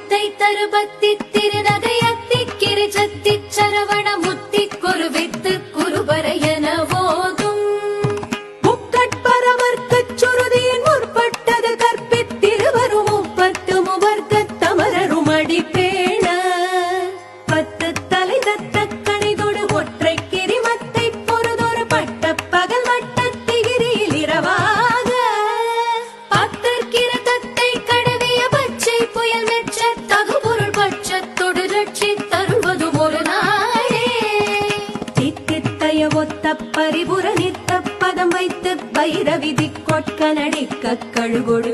முத்தை தருபத்தி திருநகையத்தி கிரிஜத்தி சரவண முத்தி குருவித்து குருபரையன போதும் முக்கட்பரவர்க்கச் சுருதியின் முற்பட்டது கற்பித்திருவரும் முப்பத்து முவர்க்கத் தமரரும் அடிப்பேண பத்து தலை தத்த கணிதொடு ஒற்றை கிரிமத்தை பொறுதொரு பட்ட பகல் வட்டத்திகிரியில் இரவாக பத்தற்கிரதத்தை கடவிய பச்சை புயல் மெச்ச தகுபொருள் பட்சத்தொடு ரட்சி தருவதும் ஒரு நாளே தித்தித்தைய ஒத்த பரிபுர நித்த பதம் வைத்து பைரவிதி கொட்க நடிக்க கழுகொடு